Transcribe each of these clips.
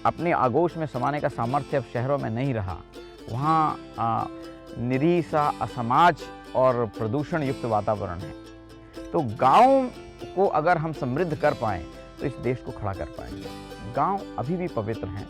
अपने आगोश में समाने का सामर्थ्य अब शहरों में नहीं रहा। वहाँ निरीह सा असमाज और प्रदूषण युक्त वातावरण है। तो गांव को अगर हम समृद्ध कर पाएं तो इस देश को खड़ा कर पाएंगे। गांव अभी भी पवित्र हैं।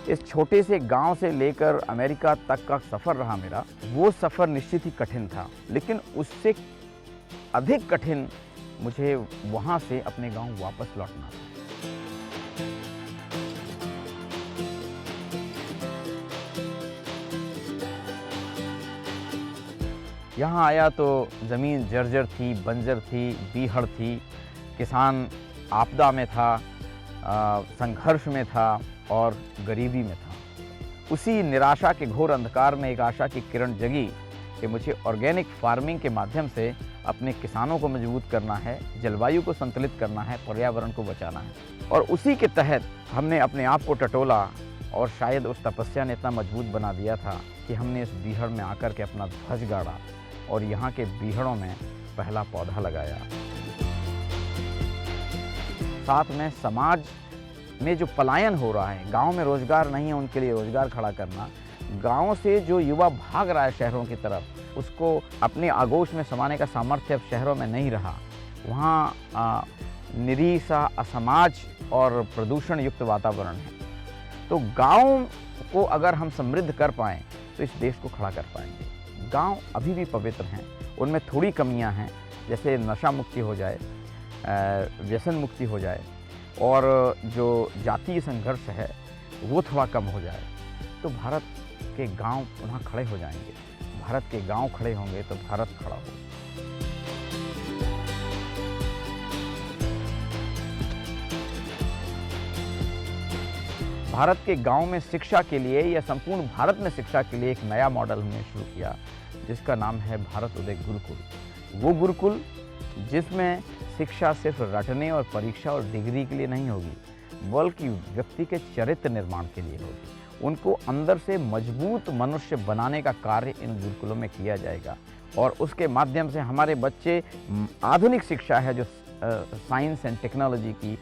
इस छोटे से गांव से लेकर अमेरिका तक का सफ़र रहा मेरा, वो सफ़र निश्चित ही कठिन था, लेकिन उससे अधिक कठिन मुझे वहाँ से अपने गांव वापस लौटना था। यहाँ आया तो ज़मीन जर्जर थी, बंजर थी, बीहड़ थी, किसान आपदा में था, संघर्ष में था और गरीबी में था। उसी निराशा के घोर अंधकार में एक आशा की किरण जगी कि मुझे ऑर्गेनिक फार्मिंग के माध्यम से अपने किसानों को मजबूत करना है, जलवायु को संतुलित करना है, पर्यावरण को बचाना है। और उसी के तहत हमने अपने आप को टटोला और शायद उस तपस्या ने इतना मजबूत बना दिया था कि हमने इस बीहड़ में आकर के अपना ध्वज गाड़ा और यहाँ के बीहड़ों में पहला पौधा लगाया। साथ में समाज में जो पलायन हो रहा है, गांव में रोजगार नहीं है, उनके लिए रोजगार खड़ा करना, गांव से जो युवा भाग रहा है शहरों की तरफ, उसको अपने आगोश में समाने का सामर्थ्य अब शहरों में नहीं रहा। वहाँ निरीह सा असमाज और प्रदूषण युक्त वातावरण है। तो गांव को अगर हम समृद्ध कर पाएँ तो इस देश को खड़ा कर पाएंगे। गांव अभी भी पवित्र हैं, उनमें थोड़ी कमियां हैं, जैसे नशा मुक्ति हो जाए, व्यसन मुक्ति हो जाए और जो जातीय संघर्ष है वो थोड़ा कम हो जाए, तो भारत के गांव पुनः खड़े हो जाएंगे। भारत के गांव खड़े होंगे तो भारत खड़ा होगा। भारत के गांव में शिक्षा के लिए या संपूर्ण भारत में शिक्षा के लिए एक नया मॉडल हमने शुरू किया जिसका नाम है भारत उदय गुरुकुल। वो गुरुकुल जिसमें शिक्षा सिर्फ रटने और परीक्षा और डिग्री के लिए नहीं होगी, बल्कि व्यक्ति के चरित्र निर्माण के लिए होगी। उनको अंदर से मजबूत मनुष्य बनाने का कार्य इन गुरुकुलों में किया जाएगा और उसके माध्यम से हमारे बच्चे आधुनिक शिक्षा है जो साइंस एंड टेक्नोलॉजी की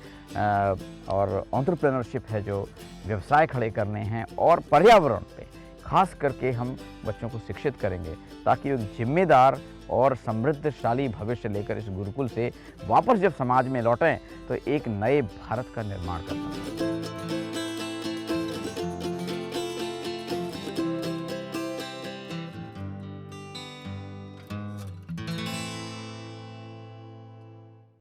और एंटरप्रेन्योरशिप है जो व्यवसाय खड़े करने हैं और पर्यावरण पे खास करके हम बच्चों को शिक्षित करेंगे ताकि एक जिम्मेदार और समृद्धशाली भविष्य लेकर इस गुरुकुल से वापस जब समाज में लौटें तो एक नए भारत का निर्माण कर सकें।